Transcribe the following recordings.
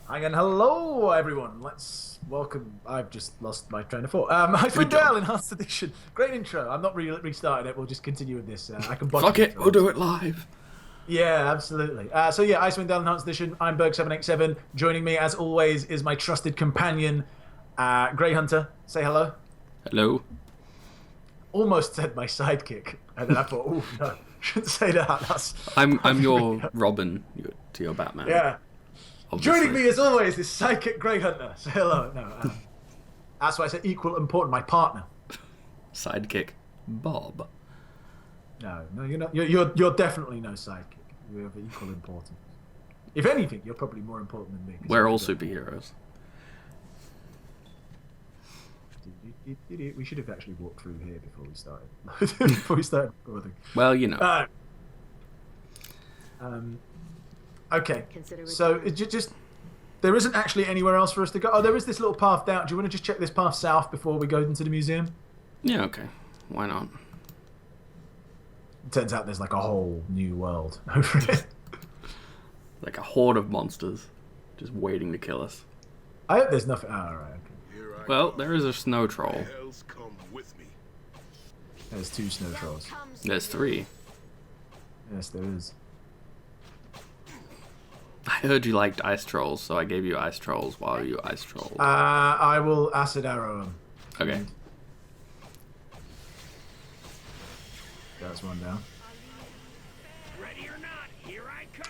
And hello, everyone. Let's welcome. I've just lost my train of thought. Icewind Good job. Dale, Enhanced Edition. Great intro. I'm not restarting it. We'll just continue with this. I can botch Fuck it, intro. we'll do it live. Yeah, absolutely. So yeah, Icewind Dale Enhanced Edition. I'm Berg787. Joining me, as always, is my trusted companion, Grey Hunter. Say hello. Hello. Almost said my sidekick, and then I thought, oh no, shouldn't say that. That's I'm your Robin to your Batman. yeah. Obviously. Joining me as always is Psychic Grey Hunter. Say hello. No, that's why I said equal important. My partner. Sidekick, Bob. No, you're not. You're definitely no sidekick. You're of equal importance. If anything, you're probably more important than me. We're all superheroes. We should have actually walked through here before we started. Before we started recording. Well, you know. Okay, so it just there isn't actually anywhere else for us to go. Oh, there is this little path down. Do you want to just check this path south before we go into the museum? Yeah, okay. Why not? It turns out there's like a whole new world over it. Like a horde of monsters just waiting to kill us. I hope there's nothing. Oh, all right. Okay. Well, there is a snow troll. There's 2 snow trolls. There's 3. Yes, there is. I heard you liked ice trolls, so I gave you ice trolls while you ice trolled. I will acid arrow them. Okay. That's one down.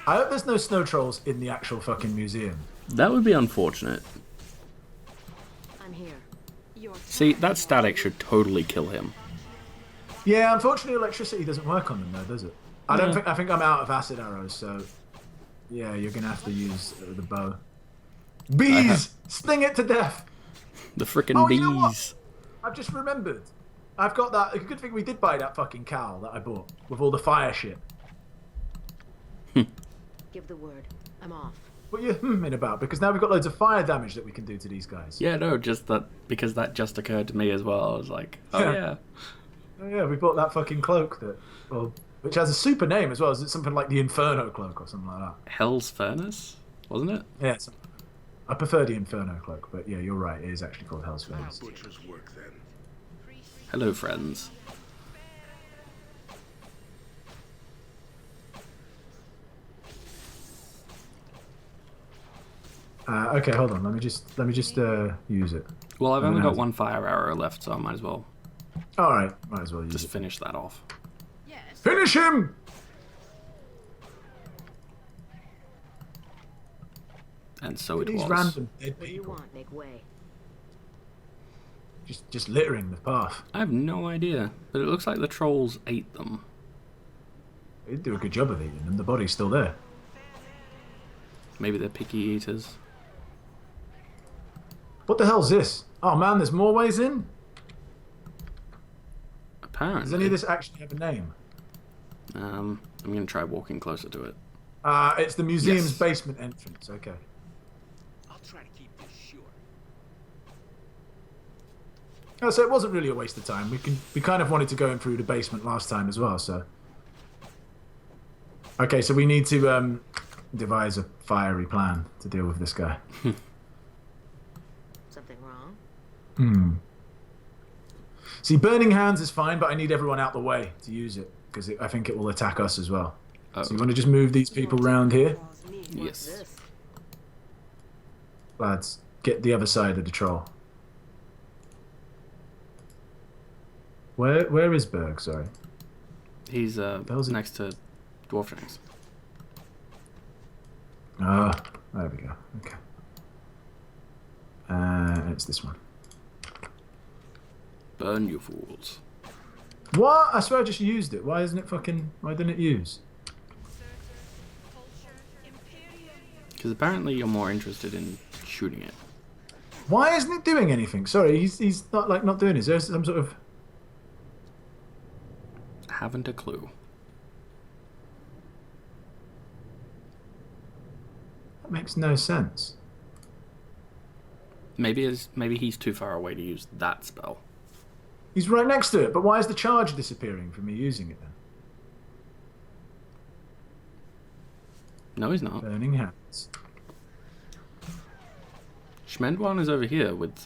I hope there's no snow trolls in the actual fucking museum. That would be unfortunate. I'm here. See, that static should totally kill him. Yeah, unfortunately, electricity doesn't work on them though, does it? I don't think. I think I'm out of acid arrows, so yeah, you're gonna have to use the bow. Bees, sting it to death. The frickin' Oh, bees. you know what? I've just remembered. I've got that. A good thing we did buy that fucking cowl that I bought with all the fire shit. Give the word. I'm off. What are you humming about? Because now we've got loads of fire damage that we can do to these guys. Yeah, no, just that because that just occurred to me as well. I was like, oh yeah. Oh yeah, we bought that fucking cloak that, well, which has a super name as well. Is it something like the Inferno cloak or something like that? Hell's Furnace, wasn't it? Yeah, I prefer the Inferno cloak, but yeah, you're right. It is actually called Hell's Furnace. Butcher's work then. Hello, friends. Okay, hold on. Let me just use it. Well, I've only got 1 fire arrow left, so I might as well All right, might as well use just it. finish that off. Finish him! And so it These was. random dead What do you people want? Make way. just littering the path. I have no idea, but it looks like the trolls ate them. They did do a good job of eating them. The body's still there. Maybe they're picky eaters. What the hell's this? Oh man, there's more ways in. Apparently. Does any of this actually have a name? I'm gonna try walking closer to it. It's the museum's Yes. basement entrance. Okay. I'll try to keep this short. Oh, so it wasn't really a waste of time. We kind of wanted to go in through the basement last time as well. So. Okay, so we need to devise a fiery plan to deal with this guy. Something wrong? See, burning hands is fine, but I need everyone out the way to use it because I think it will attack us as well. Oh. So you want to just move these people round here, Yes. This. lads? Get the other side of the troll. Where is Berg? Sorry. He's hell's he? next to Dwarfshanks. Ah, there we go. Okay. It's this one. Burn, you fools. What? I swear I just used it. Why isn't it fucking? Why didn't it use? Because apparently you're more interested in shooting it. Why isn't it doing anything? Sorry, he's not doing it. Is there some sort of? Haven't a clue. That makes no sense. Maybe he's too far away to use that spell. He's right next to it, but why is the charge disappearing from me using it then? No, he's not. Burning hands. Schmend-wan is over here with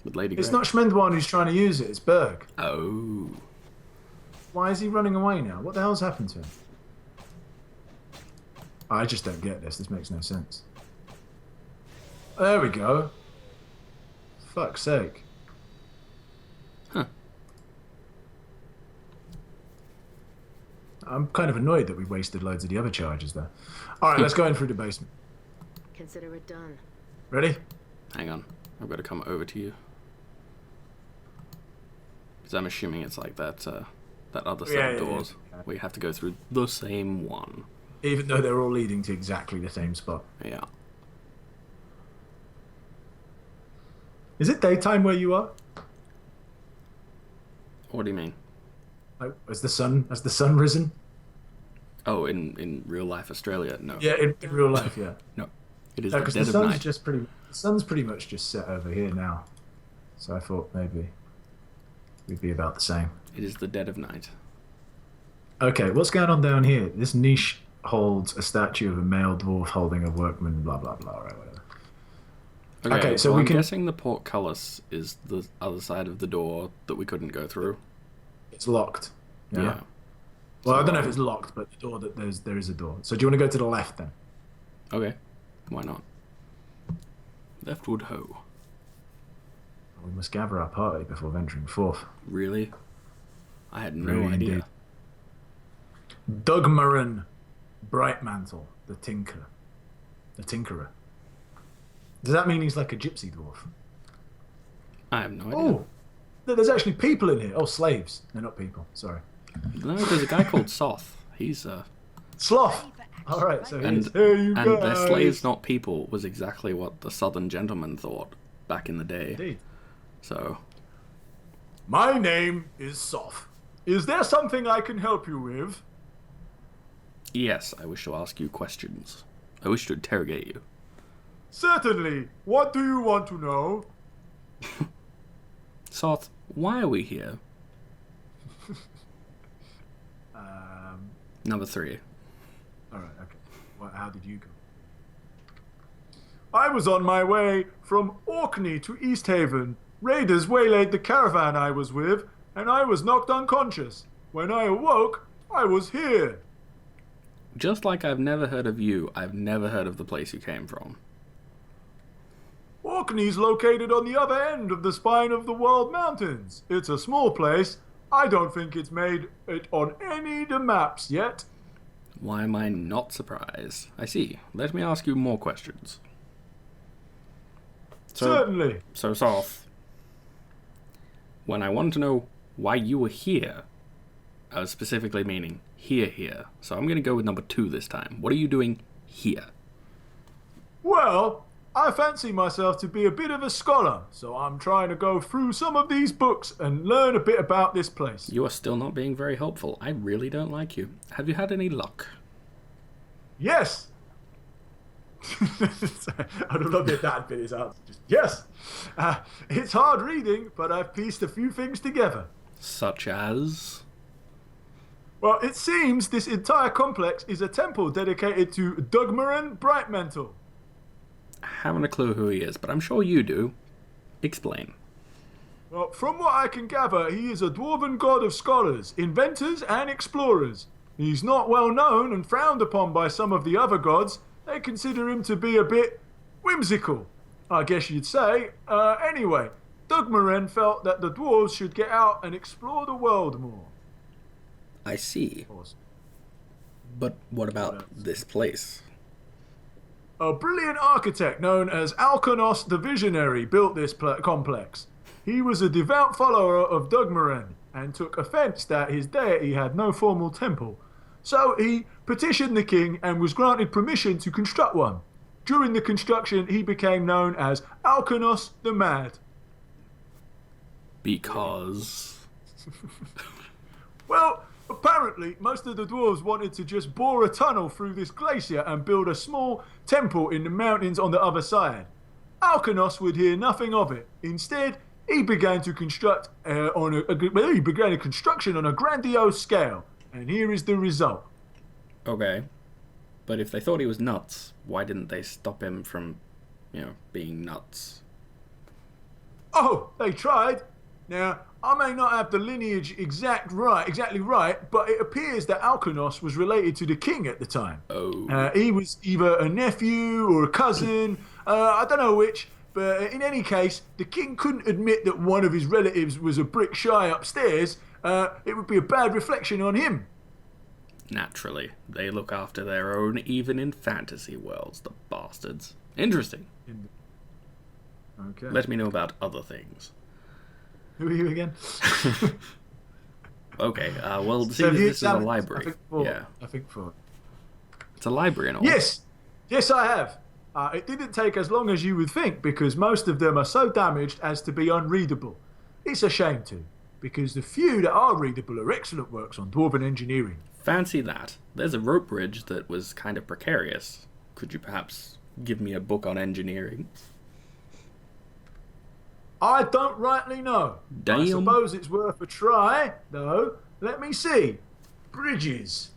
Lady Gray. It's not Schmend-wan who's trying to use it, it's Berg. Oh. Why is he running away now? What the hell's happened to him? I just don't get this. This makes no sense. There we go. Fuck's sake. Huh. I'm kind of annoyed that we wasted loads of the other charges there. Alright, let's go in through the basement. Consider it done. Ready? Hang on. I've got to come over to you. Because I'm assuming it's like that other set of doors. Yeah. where you have to go through the same one. Even though they're all leading to exactly the same spot. Yeah. Is it daytime where you are? What do you mean? Like, has the sun risen? Oh, in real life Australia? No. Yeah, in real life, yeah. No. It is No, the because dead the of sun's night. the sun's pretty much just set over here now. So I thought maybe we'd be about the same. It is the dead of night. Okay, what's going on down here? This niche holds a statue of a male dwarf holding a workman, blah, blah, blah, right, whatever. Okay, so well, we I'm can... guessing the portcullis is the other side of the door that we couldn't go through. It's locked. Yeah. Well, I don't know if it's locked, but the door that there is a door. So do you want to go to the left then? Okay. Why not? Leftward ho. We must gather our party before venturing forth. Really? I had no Really idea. indeed. Dugmarin Brightmantle, the tinkerer. Does that mean he's like a gypsy dwarf? I have no idea. Oh, there's actually people in here. Oh, slaves. They're not people. Sorry. No, there's a guy called Soth. He's Sloth. All right, so and he's hey, you and guys. their slaves not people was exactly what the southern gentleman thought back in the day. Indeed. So My name is Soth. Is there something I can help you with? yes, I wish to ask you questions. I wish to interrogate you. Certainly. What do you want to know? Soth, why are we here? Number 3. All right, okay. Well, how did you go? I was on my way from Orkney to East Haven. Raiders waylaid the caravan I was with, and I was knocked unconscious. When I awoke, I was here. Just like I've never heard of you, I've never heard of the place you came from. Orkney's located on the other end of the spine of the World Mountains. It's a small place. I don't think it's made it on any of the maps yet. Why am I not surprised? I see. Let me ask you more questions. Certainly. So, Soth, when I wanted to know why you were here, I was specifically meaning here. So I'm going to go with number 2 this time. What are you doing here? Well, I fancy myself to be a bit of a scholar, so I'm trying to go through some of these books and learn a bit about this place. You are still not being very helpful. I really don't like you. Have you had any luck? Yes! I don't know if that bit is out. Just yes! It's hard reading, but I've pieced a few things together. Such as? Well, it seems this entire complex is a temple dedicated to Dugmarin Brightmantle. I haven't a clue who he is, but I'm sure you do. Explain. Well, from what I can gather, he is a dwarven god of scholars, inventors, and explorers. He's not well known and frowned upon by some of the other gods. They consider him to be a bit whimsical, I guess you'd say. Anyway, Dugmarin felt that the dwarves should get out and explore the world more. I see. Awesome. But what about this place? A brilliant architect known as Alkanos the Visionary built this complex. He was a devout follower of Dugmarin and took offense that his deity had no formal temple. So he petitioned the king and was granted permission to construct one. During the construction, he became known as Alkanos the Mad. Because... Well, apparently, most of the dwarves wanted to just bore a tunnel through this glacier and build a small temple in the mountains on the other side. Alkanos would hear nothing of it. Instead, he began to construct he began a construction on a grandiose scale, and here is the result. Okay. But if they thought he was nuts, why didn't they stop him from being nuts. Oh, they tried. Now, I may not have the lineage exactly right, but it appears that Alkanos was related to the king at the time. Oh. He was either a nephew or a cousin, I don't know which, but in any case, the king couldn't admit that one of his relatives was a brick shy upstairs. It would be a bad reflection on him. Naturally, they look after their own even in fantasy worlds, the bastards. Interesting. Okay. Let me know about other things. Who are you again? Okay, well, So seeing as have you this is a examined- library. I think four. Yeah, I think 4. it's a library and all. Yes, I have. It didn't take as long as you would think because most of them are so damaged as to be unreadable. It's a shame too, because the few that are readable are excellent works on dwarven engineering. Fancy that. There's a rope bridge that was kind of precarious. Could you perhaps give me a book on engineering? I don't rightly know. Damn. I suppose it's worth a try, though. Let me see. Bridges.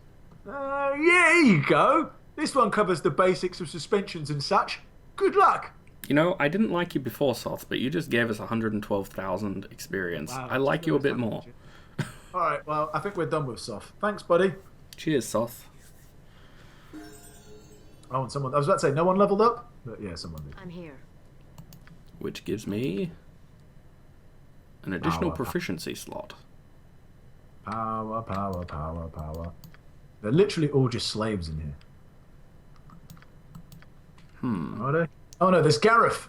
Yeah, here you go. This one covers the basics of suspensions and such. Good luck. I didn't like you before, Soth, but you just gave us 112,000 experience. Wow, I like you a bit that's more. All right, well, I think we're done with Soth. Thanks, buddy. Cheers, Soth. Oh, and someone... I was about to say, no one leveled up? But yeah, someone did. I'm here. Which gives me an additional Power. proficiency slot. Power, power, power, power. They're literally all just slaves in here. Are they? Oh no, there's Gareth.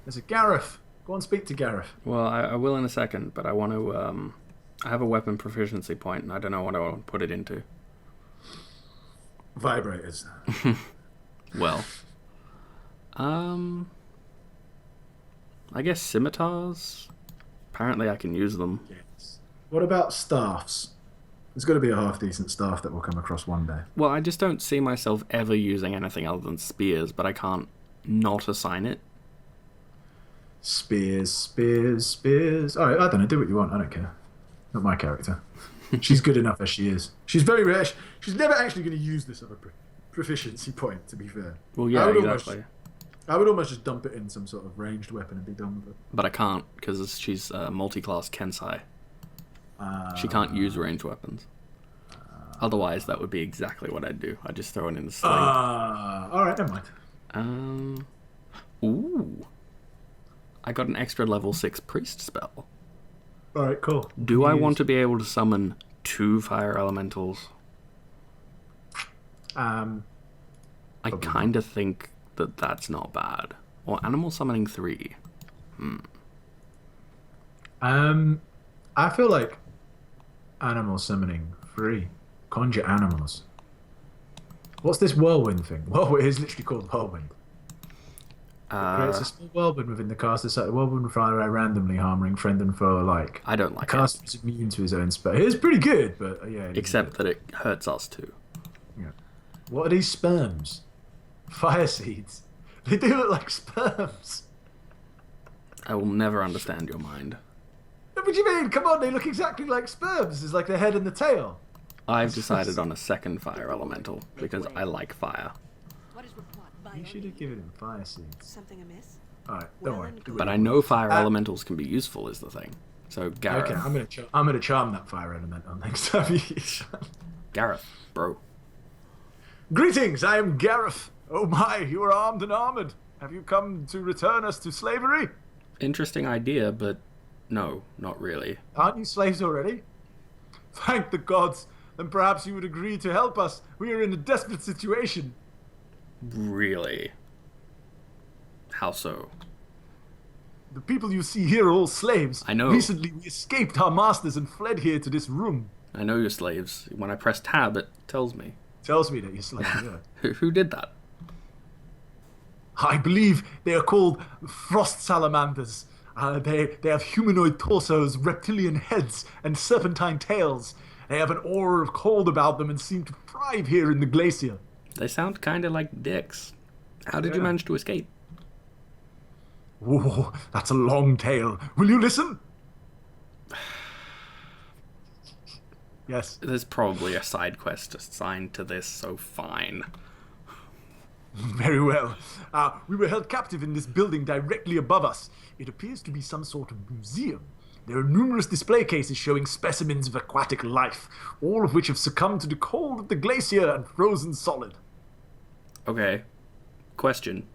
There's a Gareth. Go on, speak to Gareth. Well, I will in a second, but I want to... I have a weapon proficiency point, and I don't know what I want to put it into. Vibrators. Well, I guess scimitars. Apparently, I can use them. Yes. What about staffs? There's got to be a half-decent staff that will come across one day. Well, I just don't see myself ever using anything other than spears, but I can't not assign it. Spears, spears, spears. All right, I don't know. Do what you want. I don't care. Not my character. She's good enough as she is. She's very rare. She's never actually going to use this other proficiency point, to be fair. Well, yeah, exactly. I would almost just dump it in some sort of ranged weapon and be done with it. But I can't, because she's multi-class Kensai. She can't use ranged weapons. Otherwise, that would be exactly what I'd do. I'd just throw it in the sling. All right, never mind. Ooh. I got an extra level 6 priest spell. All right, cool. Do I want to be able to summon 2 fire elementals? I I kind of think that that's not bad. Or animal summoning 3. I feel like animal summoning 3. Conjure animals. What's this whirlwind thing? Well, it is literally called whirlwind. Creates a small whirlwind within the caster site. The whirlwind will fire randomly, harming friend and foe alike. I don't The like it. caster is immune to his own spell. It's pretty good, but yeah. Except that it hurts us too. Yeah. What are these sperms? Fire seeds. They do look like sperms. I will never understand your mind. What do you mean? Come on, they look exactly like sperms. It's like the head and the tail. I've decided on a second fire elemental because I like fire. What is required by You should have given him fire seeds. something amiss? Alright, don't worry. Do But it. I know fire elementals can be useful is the thing. So Gareth, Okay, I'm gonna charm that fire element on next time you use that. Gareth, bro. Greetings, I am Gareth. Oh my, you are armed and armored. Have you come to return us to slavery? Interesting idea, but no, not really. Aren't you slaves already? Thank the gods. Then perhaps you would agree to help us. We are in a desperate situation. Really? How so? The people you see here are all slaves. I know. Recently we escaped our masters and fled here to this room. I know you're slaves. When I press tab, it tells me. Tells me that you're slaves, yeah. Who did that? I believe they are called frost salamanders. They have humanoid torsos, reptilian heads, and serpentine tails. They have an aura of cold about them and seem to thrive here in the glacier. They sound kind of like dicks. How did you Yeah. manage to escape? Whoa, that's a long tale. Will you listen? Yes. There's probably a side quest assigned to this, so fine. Very well. We were held captive in this building directly above us. It appears to be some sort of museum. There are numerous display cases showing specimens of aquatic life, all of which have succumbed to the cold of the glacier and frozen solid. Okay. Question.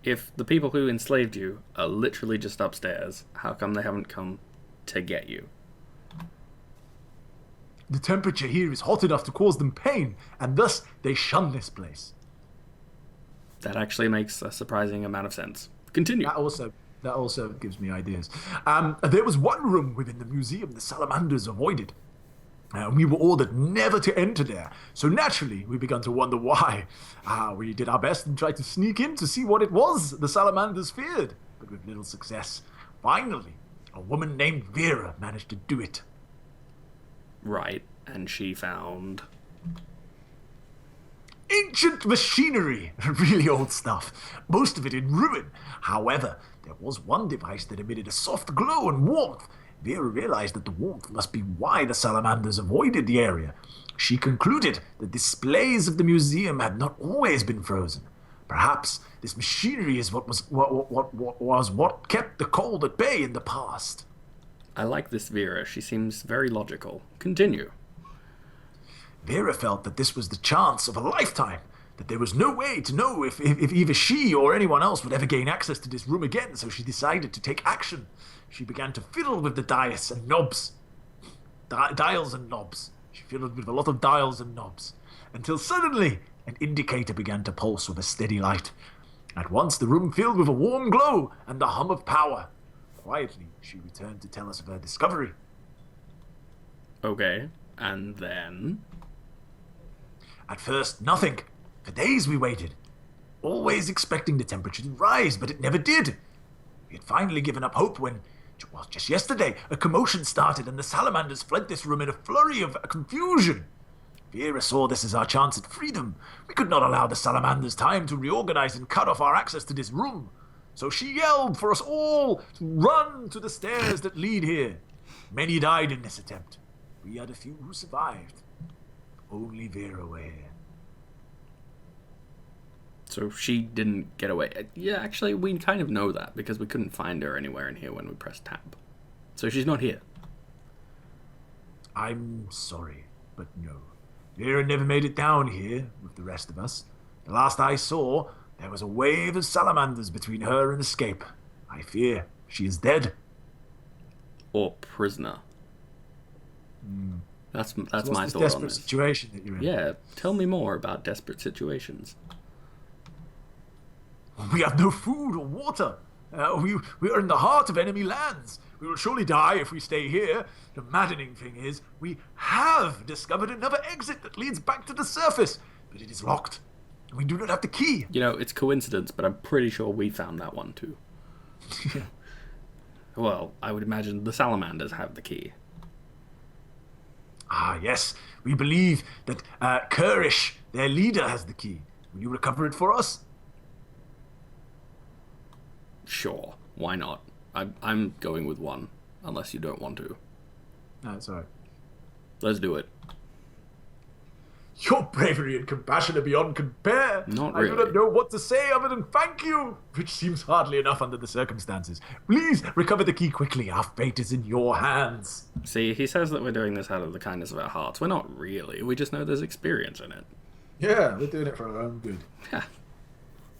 If the people who enslaved you are literally just upstairs, how come they haven't come to get you? The temperature here is hot enough to cause them pain, and thus they shun this place. That actually makes a surprising amount of sense. Continue. That also gives me ideas. There was one room within the museum the salamanders avoided. We were ordered never to enter there, so naturally we began to wonder why. We did our best and tried to sneak in to see what it was the salamanders feared, but with little success. Finally, a woman named Vera managed to do it. Right, and she found... Ancient machinery, really old stuff, most of it in ruin. However, there was one device that emitted a soft glow and warmth. Vera realized that the warmth must be why the salamanders avoided the area. She concluded the displays of the museum had not always been frozen. Perhaps this machinery is what kept the cold at bay in the past. I like this Vera. She seems very logical. Continue. Vera felt that this was the chance of a lifetime, that there was no way to know if either she or anyone else would ever gain access to this room again, so she decided to take action. She began to fiddle with the dials and knobs. Dials and knobs. She fiddled with a lot of dials and knobs, until suddenly an indicator began to pulse with a steady light. At once the room filled with a warm glow and the hum of power. Quietly, she returned to tell us of her discovery. Okay, and then... At first, nothing. For days we waited, always expecting the temperature to rise, but it never did. We had finally given up hope when, well, just yesterday, a commotion started and the salamanders fled this room in a flurry of confusion. Vera saw this as our chance at freedom. We could not allow the salamanders time to reorganize and cut off our access to this room. So she yelled for us all to run to the stairs that lead here. Many died in this attempt. We are the few who survived. Only Vera were here. So she didn't get away. Yeah, actually, we kind of know that, because we couldn't find her anywhere in here when we pressed tab. So she's not here. I'm sorry, but no. Vera never made it down here with the rest of us. The last I saw, there was a wave of salamanders between her and escape. I fear she is dead. Or prisoner. That's So my what's thought this on desperate this. situation that you're in? Yeah, tell me more about desperate situations. We have no food or water. We are in the heart of enemy lands. We will surely die if we stay here. The maddening thing is, we have discovered another exit that leads back to the surface, but it is locked. And we do not have the key. You know, it's coincidence, but I'm pretty sure we found that one too. Well, I would imagine the salamanders have the key. Yes. We believe that Kurish, their leader, has the key. Will you recover it for us? Sure, why not? I'm going with one, unless you don't want to. No, it's alright. Let's do it. Your bravery and compassion are beyond compare. Not I do really. not know what to say other than thank you, which seems hardly enough under the circumstances. Please recover the key quickly. Our fate is in your hands. See, he says that we're doing this out of the kindness of our hearts. We're not really. We just know there's experience in it. Yeah, we're doing it for our own good. Ha.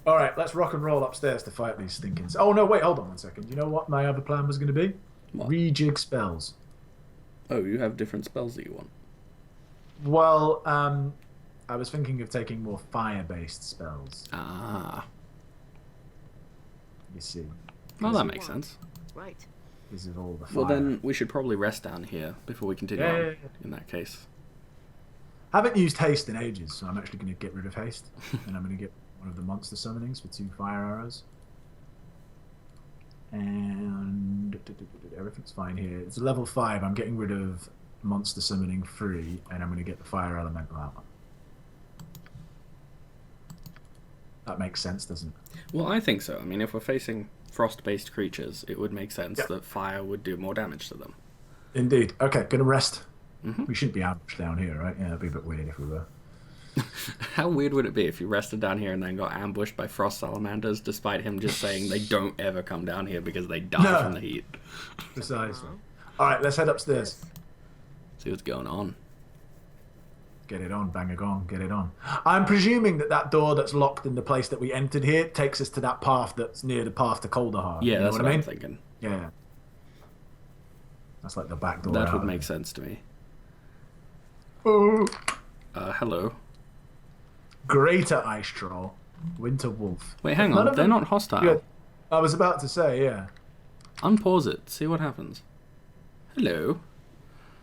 All right, let's rock and roll upstairs to fight these stinkins. Oh, no, wait, hold on one second. You know what my other plan was going to be? What? Rejig spells. Oh, you have different spells that you want. Well, I was thinking of taking more fire-based spells, Ah. you see. Well, that makes sense. Right. Because of all the fire. Well, then we should probably rest down here before we continue on, Yeah. in that case. Haven't used haste in ages, so I'm actually going to get rid of haste. And I'm going to get one of the monster summonings for 2 fire arrows. And everything's fine here. It's a level 5. I'm getting rid of monster summoning 3, and I'm going to get the fire elemental out. That makes sense, doesn't it? Well, I think so. I mean, if we're facing frost-based creatures, it would make sense Yep. that fire would do more damage to them. Indeed. Okay, going to rest. Mm-hmm. We shouldn't be ambushed down here, right? Yeah, it'd be a bit weird if we were. How weird would it be if you rested down here and then got ambushed by frost salamanders, despite him just saying they don't ever come down here because they die from the heat? Precisely. All right, let's head upstairs. See what's going on. Get it on, bang a gong, get it on. I'm presuming that door that's locked in the place that we entered here takes us to that path that's near the path to Kaldahar. Yeah, you know that's what I mean? I'm thinking. Yeah. That's like the back door. That out would of make it. sense to me. Oh. Hello. Greater Ice Troll. Winter Wolf. Wait, hang None on. of They're them- not hostile. Yeah, I was about to say, yeah. Unpause it. See what happens. Hello.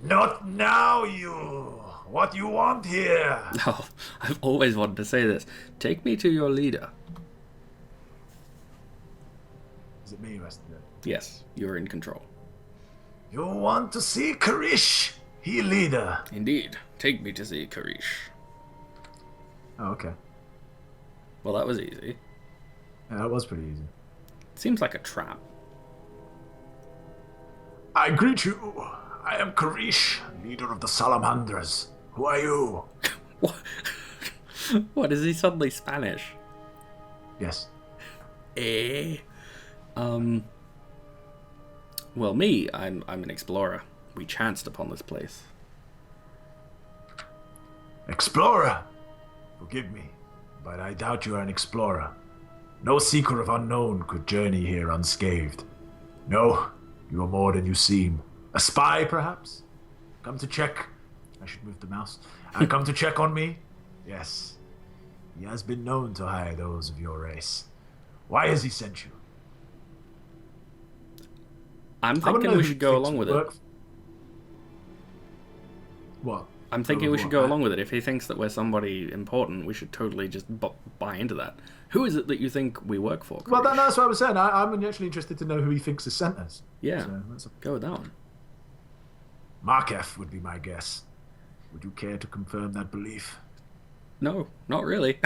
Not now, you. What you want here? Oh, I've always wanted to say this. Take me to your leader. Is it me, Weston? Yes, you're in control. You want to see Karish? He leader. Indeed. Take me to see Karish. Oh, okay. Well, that was easy. Yeah, that was pretty easy. Seems like a trap. I greet you. I am Karish, leader of the Salamanders. Who are you? What? What, is he suddenly Spanish? Yes. Eh? Well, me, I'm an explorer. We chanced upon this place. Explorer. Forgive me, but I doubt you are an explorer. No seeker of unknown could journey here unscathed. No, you are more than you seem. A spy, perhaps? Come to check. I should move the mouse. Come to check on me? Yes. He has been known to hire those of your race. Why has he sent you? I'm I wanna thinking know we who should go thinks along with work- it. What? I'm thinking we should What? go along with it. If he thinks that we're somebody important, we should totally just buy into that. Who is it that you think we work for? Well, Karish? that's what I was saying. I'm actually interested to know who he thinks has sent us. Yeah, So, that's go with that one. Markef would be my guess. Would you care to confirm that belief? No, not really.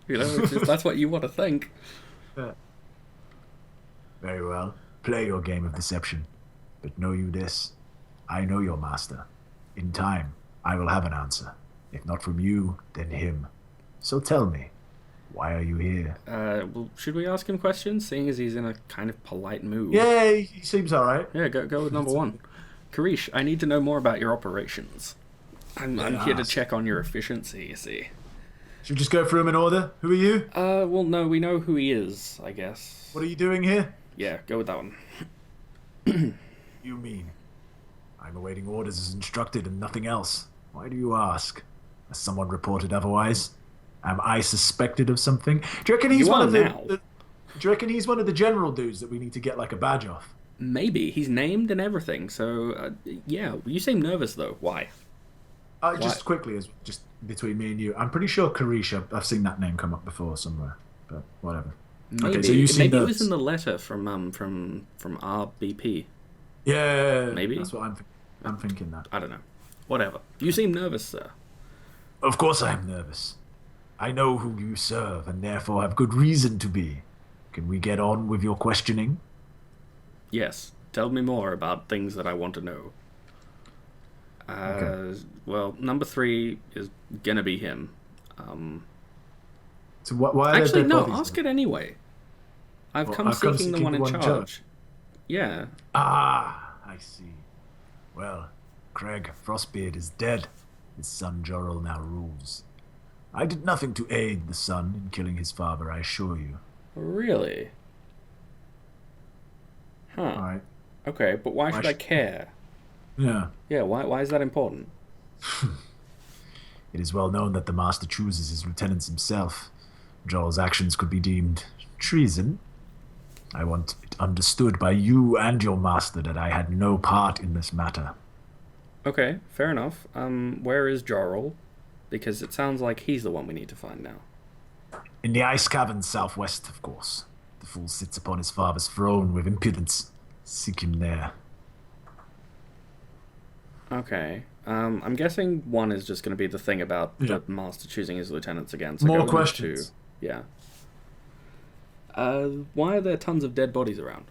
You know, it's just, that's what you want to think. Yeah. Very well. Play your game of deception. But know you this. I know your master. In time, I will have an answer. If not from you, then him. So tell me, why are you here? Well, should we ask him questions, seeing as he's in a kind of polite mood? Yeah, he seems alright. Yeah, go with number one. Karish, I need to know more about your operations. I'm here to ask. check on your efficiency, you see. Should we just go through them in order? Who are you? Well, no, we know who he is, I guess. What are you doing here? Yeah, go with that one. You mean? I'm awaiting orders as instructed and nothing else. Why do you ask? Has someone reported otherwise? Am I suspected of something? Do you reckon he's You one are of the, now. do you reckon he's one of the general dudes that we need to get like a badge off? Maybe. He's named and everything, so, yeah. You seem nervous, though. Why? Just quickly, as just between me and you, I'm pretty sure Karish, I've seen that name come up before somewhere, but whatever. Maybe, Okay, so you seem maybe it nervous. was in the letter from RBP. Yeah, Maybe? that's what I'm thinking that. I don't know. Whatever. You seem nervous, sir. Of course I am nervous. I know who you serve, and therefore have good reason to be. Can we get on with your questioning? Yes. Tell me more about things that I want to know. Okay. Well, number 3 is gonna be him. So why are there Actually, dead no, bodies ask there? it anyway. I've come seeking the one in charge. Yeah. Ah, I see. Well, Craig Frostbeard is dead. His son Jorel now rules. I did nothing to aid the son in killing his father, I assure you. Really? Huh. Alright. Okay, but why should I should- care? Yeah. Yeah, why is that important? It is well known that the master chooses his lieutenants himself. Jorel's actions could be deemed treason. I want it understood by you and your master that I had no part in this matter. Okay, fair enough. Where is Jorel? Because it sounds like he's the one we need to find now. In the ice caverns southwest, of course. The fool sits upon his father's throne with impudence. Seek him there. Okay. I'm guessing 1 is just going to be the thing about Yeah. the master choosing his lieutenants again. So More go with questions. 2. Yeah. Why are there tons of dead bodies around?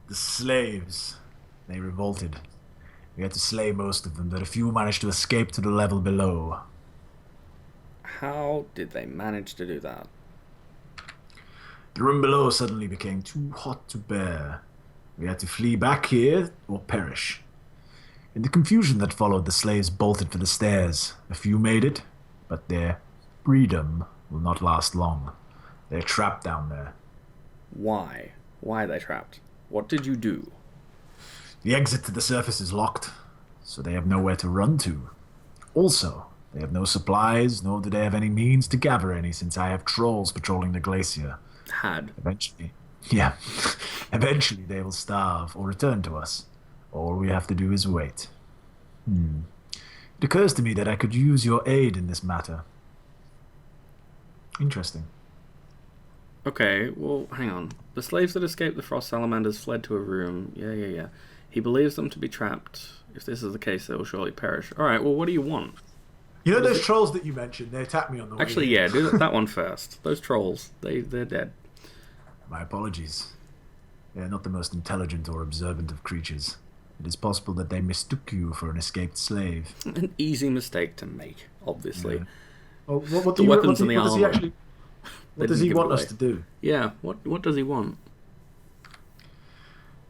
The slaves. They revolted. We had to slay most of them, but a few managed to escape to the level below. How did they manage to do that? The room below suddenly became too hot to bear. We had to flee back here or perish. In the confusion that followed, the slaves bolted for the stairs. A few made it, but their freedom will not last long. They're trapped down there. Why? Why are they trapped? What did you do? The exit to the surface is locked, so they have nowhere to run to. Also, they have no supplies, nor do they have any means to gather any, since I have trolls patrolling the glacier. Had. Eventually they will starve or return to us. All we have to do is wait. It occurs to me that I could use your aid in this matter. Interesting. Okay, well, hang on. The slaves that escaped the frost salamanders fled to a room. Yeah. He believes them to be trapped. If this is the case, they will surely perish. Alright, well, what do you want? You know those trolls that you mentioned? They attacked me on the way. Actually, yeah, do that one first. Those trolls, they're dead. My apologies. They are not the most intelligent or observant of creatures. It is possible that they mistook you for an escaped slave. An easy mistake to make, obviously. Yeah. Well, what The weapons and the armor. What does he want us to do? Yeah, what does he want?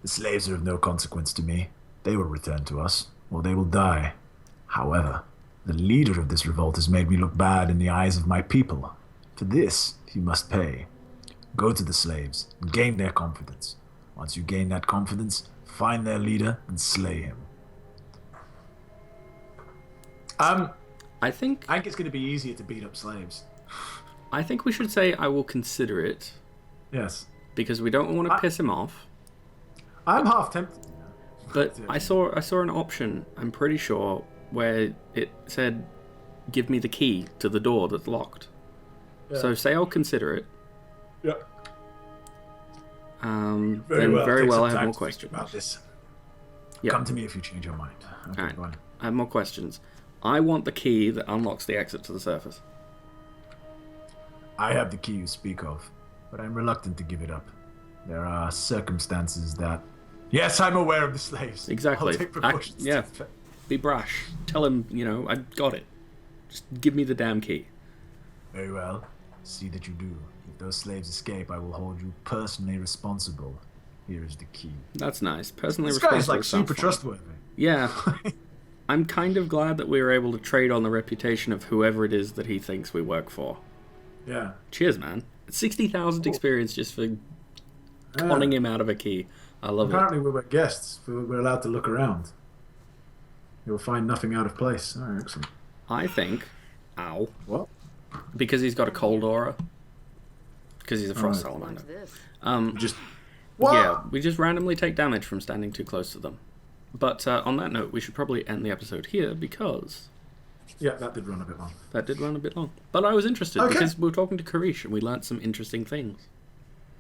The slaves are of no consequence to me. They will return to us, or they will die. However, the leader of this revolt has made me look bad in the eyes of my people. For this, you must pay. Go to the slaves and gain their confidence. Once you gain that confidence, find their leader and slay him. I think it's going to be easier to beat up slaves. I think we should say I will consider it. Yes. Because we don't want to piss him off. I'm half tempted. But I saw an option, I'm pretty sure, where it said, give me the key to the door that's locked. Yeah. So say I'll consider it. Yeah. Very well, I have more questions. About this. Yep. Come to me if you change your mind. Okay, Alright, go on. I have more questions. I want the key that unlocks the exit to the surface. I have the key you speak of, but I'm reluctant to give it up. There are circumstances that... Yes, I'm aware of the slaves. Exactly. I'll take precautions. Yeah. Be brash. Tell him, I got it. Just give me the damn key. Very well. See that you do. If those slaves escape, I will hold you personally responsible. Here is the key. That's nice. Personally This guy responsible. is like super sounds fun. trustworthy. Yeah. I'm kind of glad that we were able to trade on the reputation of whoever it is that he thinks we work for. Yeah. Cheers, man. 60,000 experience just for conning him out of a key. I love Apparently we were guests. We're allowed to look around. You'll find nothing out of place. Oh, excellent. it. I think... Ow. What? Because he's got a cold aura. Because he's a frost Alright. What's salamander. this? Just... What? Yeah, we just randomly take damage from standing too close to them. But on that note, we should probably end the episode here because... Yeah, that did run a bit long. That did run a bit long. But I was interested Okay. because we were talking to Karish and we learnt some interesting things.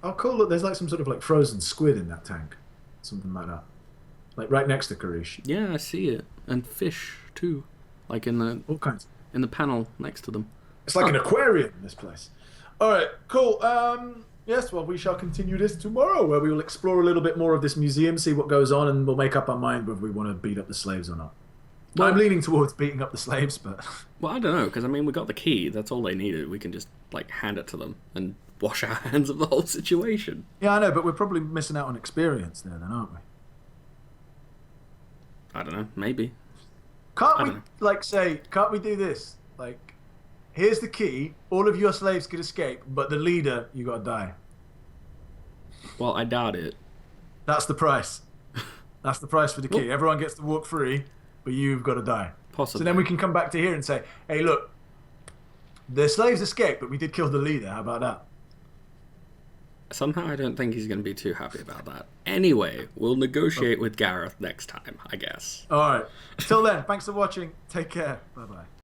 Oh, cool. Look, there's like some sort of like frozen squid in that tank. Something like that. Like right next to Karish. Yeah, I see it. And fish, too. Like in All kinds. the panel next to them. It's like an aquarium in this place. All right, cool. Yes, well, we shall continue this tomorrow, where we will explore a little bit more of this museum, see what goes on, and we'll make up our mind whether we want to beat up the slaves or not. Well, I'm leaning towards beating up the slaves, but... Well, I don't know, because, we got the key. That's all they needed. We can just, hand it to them and wash our hands of the whole situation. Yeah, I know, but we're probably missing out on experience there then, aren't we? I don't know. Maybe. Can't I we, don't know. can't we do this? Like, here's the key, all of your slaves could escape, but the leader, you gotta die. Well, I doubt it. That's the price. That's the price for the key. Everyone gets to walk free, but you've got to die. Possibly. So then we can come back to here and say, hey, look, the slaves escaped, but we did kill the leader. How about that? Somehow I don't think he's going to be too happy about that. Anyway, we'll negotiate with Gareth next time, I guess. All right. Till then, thanks for watching. Take care. Bye-bye.